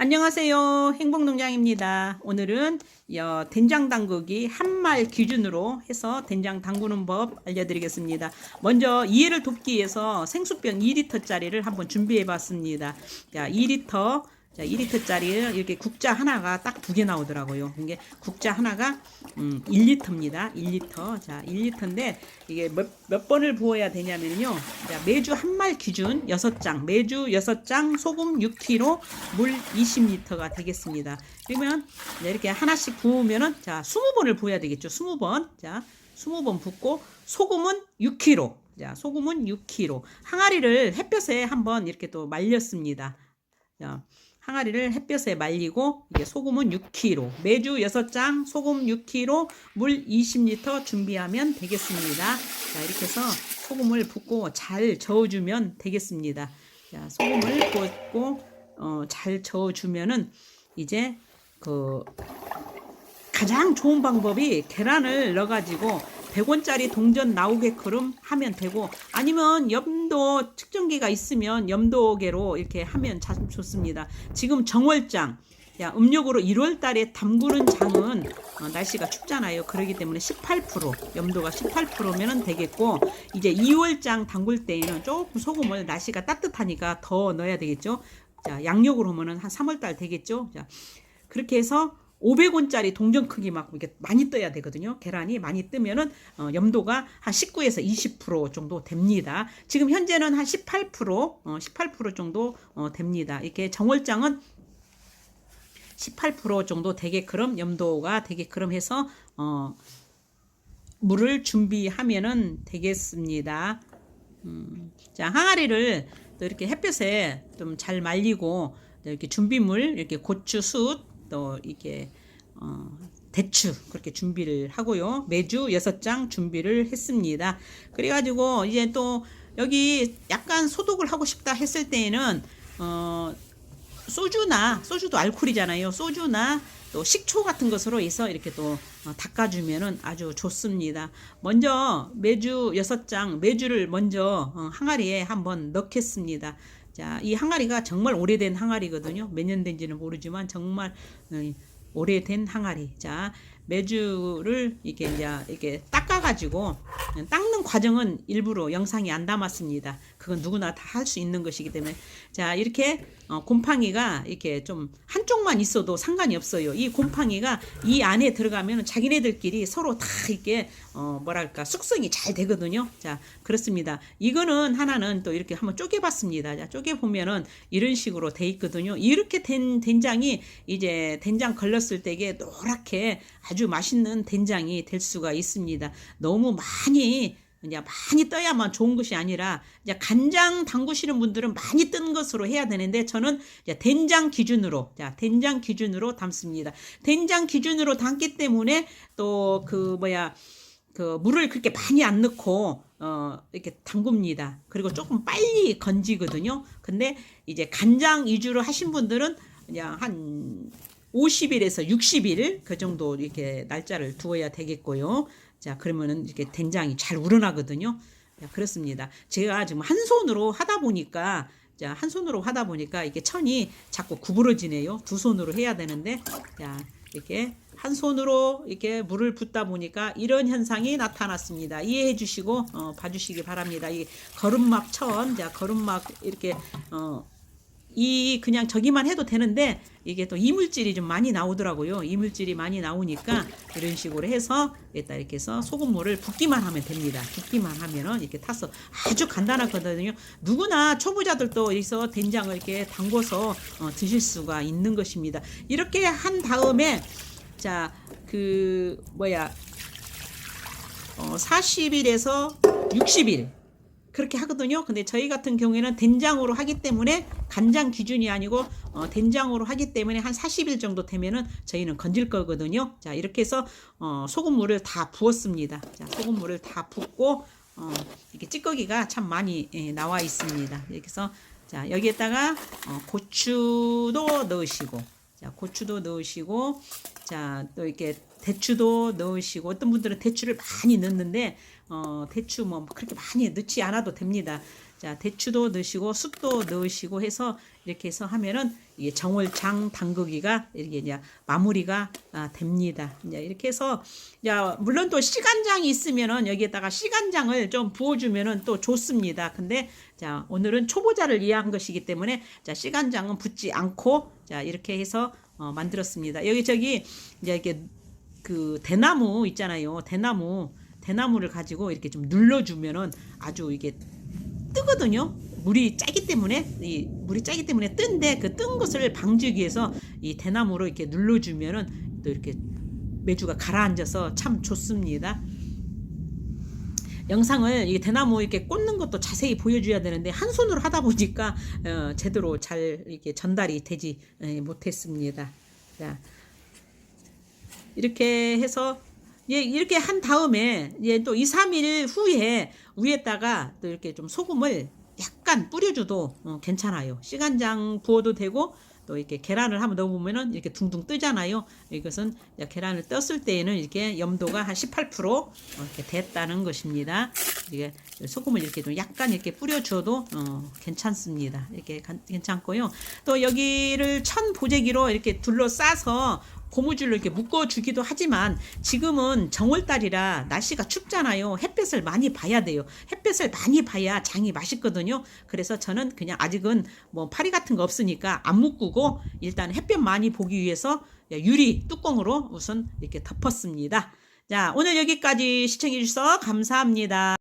안녕하세요. 행복농장입니다. 오늘은 된장 담그기 한 말 기준으로 해서 된장 담그는 법 알려드리겠습니다. 먼저 이해를 돕기 위해서 생수병 2리터짜리를 한번 준비해 봤습니다. 자, 2리터. 자, 2리터짜리 이렇게 국자 하나가 딱 두 개 나오더라고요. 이게 국자 하나가 1리터입니다. 1리터. 자, 1리터인데 이게 몇 번을 부어야 되냐면요. 자, 매주 한 말 기준 6장, 매주 6장, 소금 6kg, 물 20리터가 되겠습니다. 그러면 이렇게 하나씩 부으면은 자, 20번을 부어야 되겠죠. 20번. 자, 20번 붓고 소금은 6kg. 자, 소금은 6kg. 항아리를 햇볕에 한번 이렇게 또 말렸습니다. 자, 항아리를 햇볕에 말리고 이게 소금은 6kg, 매주 6장, 소금 6kg, 물 20리터 준비하면 되겠습니다. 자, 이렇게 해서 소금을 붓고 잘 저어주면 되겠습니다. 자, 소금을 붓고 잘 저어주면은 이제 그 가장 좋은 방법이 계란을 넣어가지고 100원짜리 동전 나오게끔 하면 되고, 아니면 염도 측정기가 있으면 염도계로 이렇게 하면 참 좋습니다. 지금 정월장, 음력으로 1월 달에 담그는 장은 날씨가 춥잖아요. 그렇기 때문에 18%, 염도가 18%면 되겠고, 이제 2월장 담글 때에는 조금 소금을 날씨가 따뜻하니까 더 넣어야 되겠죠. 자, 양력으로 하면은 한 3월 달 되겠죠. 자, 그렇게 해서 500원짜리 동전 크기만큼 이렇게 많이 떠야 되거든요. 계란이 많이 뜨면은 염도가 한 19에서 20% 정도 됩니다. 지금 현재는 한 18% 정도 됩니다. 이렇게 정월장은 18% 정도 되게끔 염도가 되게끔 해서 물을 준비하면은 되겠습니다. 자, 항아리를 또 이렇게 햇볕에 좀 잘 말리고 이렇게 준비물, 이렇게 고추, 숯, 또 이게 대추 그렇게 준비를 하고요. 매주 6장 준비를 했습니다. 그래가지고 이제 또 여기 약간 소독을 하고 싶다 했을 때에는 소주도 알코올이잖아요. 소주나 또 식초 같은 것으로 해서 이렇게 또 닦아주면은 아주 좋습니다. 먼저 매주 6장, 매주를 먼저 항아리에 한번 넣겠습니다. 자, 이 항아리가 정말 오래된 항아리거든요. 몇 년 된지는 모르지만 정말 오래된 항아리. 자, 매주를 이렇게 닦아가지고, 닦는 과정은 일부러 영상이 안 담았습니다. 그건 누구나 다 할 수 있는 것이기 때문에. 자, 이렇게 곰팡이가 이렇게 좀 한쪽만 있어도 상관이 없어요. 이 곰팡이가 이 안에 들어가면 자기네들끼리 서로 다 이렇게 뭐랄까 숙성이 잘 되거든요. 자, 그렇습니다. 이거는 하나는 또 이렇게 한번 쪼개봤습니다. 자, 쪼개보면은 이런 식으로 돼 있거든요. 이렇게 된 된장이 이제 된장 걸렀을 때 이게 노랗게 아주 맛있는 된장이 될 수가 있습니다. 너무 많이 떠야만 좋은 것이 아니라 이제 간장 담그시는 분들은 많이 뜬 것으로 해야 되는데, 저는 이제 된장 기준으로 담습니다. 된장 기준으로 담기 때문에 또 물을 그렇게 많이 안 넣고 이렇게 담굽니다. 그리고 조금 빨리 건지거든요. 근데 이제 간장 위주로 하신 분들은 그냥 한 50일에서 60일 그 정도 이렇게 날짜를 두어야 되겠고요. 자, 그러면은 이렇게 된장이 잘 우러나거든요. 자, 그렇습니다. 제가 지금 한 손으로 하다 보니까 이게 천이 자꾸 구부러지네요. 두 손으로 해야 되는데, 자, 이렇게 한 손으로 이렇게 물을 붓다 보니까 이런 현상이 나타났습니다. 이해해 주시고 봐주시기 바랍니다. 이 거름막 천, 자, 거름막 이렇게 그냥 저기만 해도 되는데, 이게 또 이물질이 좀 많이 나오더라고요. 이물질이 많이 나오니까 이런 식으로 해서 이렇게 해서 소금물을 붓기만 하면 됩니다. 붓기만 하면은 이렇게 타서 아주 간단하거든요. 누구나 초보자들도 여기서 된장을 이렇게 담궈서 드실 수가 있는 것입니다. 이렇게 한 다음에 자, 40일에서 60일 그렇게 하거든요. 근데 저희 같은 경우에는 된장으로 하기 때문에, 간장 기준이 아니고 된장으로 하기 때문에 한 40일 정도 되면은 저희는 건질 거거든요. 자, 이렇게 해서 소금물을 다 부었습니다. 자, 소금물을 다 붓고 이렇게 찌꺼기가 참 많이 나와 있습니다. 이렇게 해서 자, 여기에다가 고추도 넣으시고, 자, 고추도 넣으시고, 자, 또 이렇게 대추도 넣으시고, 어떤 분들은 대추를 많이 넣는데 대추 그렇게 많이 넣지 않아도 됩니다. 자, 대추도 넣으시고 숯도 넣으시고 해서 이렇게 해서 하면은 이게 정월장 담그기가 이렇게 이제 마무리가 됩니다. 이제 이렇게 해서 자, 물론 또 시간장이 있으면은 여기에다가 시간장을 좀 부어주면은 또 좋습니다. 근데 자, 오늘은 초보자를 위한 것이기 때문에 자, 시간장은 붓지 않고 자, 이렇게 해서 만들었습니다. 여기 저기 이제 이렇게 그 대나무 있잖아요. 대나무를 가지고 이렇게 좀 눌러주면은 아주 이게 뜨거든요. 물이 짜기 때문에 뜬데 그 뜬 것을 방지하기 위해서 이 대나무로 이렇게 눌러주면은 또 이렇게 메주가 가라앉아서 참 좋습니다. 영상을 이 대나무 이렇게 꽂는 것도 자세히 보여줘야 되는데 한 손으로 하다 보니까 제대로 잘 이렇게 전달이 되지 못했습니다. 자, 이렇게 해서 이렇게 한 다음에 또 2, 3일 후에 위에다가 또 이렇게 좀 소금을 약간 뿌려줘도 괜찮아요. 시간장 부어도 되고 또 이렇게 계란을 한번 넣어보면은 이렇게 둥둥 뜨잖아요. 이것은 계란을 떴을 때에는 이렇게 염도가 한 18% 이렇게 됐다는 것입니다. 이게 소금을 이렇게 좀 약간 이렇게 뿌려줘도 괜찮습니다. 이렇게 괜찮고요. 또 여기를 천 보재기로 이렇게 둘러싸서 고무줄로 이렇게 묶어주기도 하지만 지금은 정월달이라 날씨가 춥잖아요. 햇볕을 많이 봐야 돼요. 햇볕을 많이 봐야 장이 맛있거든요. 그래서 저는 그냥 아직은 뭐 파리 같은 거 없으니까 안 묶고 일단 햇볕 많이 보기 위해서 유리 뚜껑으로 우선 이렇게 덮었습니다. 자, 오늘 여기까지 시청해 주셔서 감사합니다.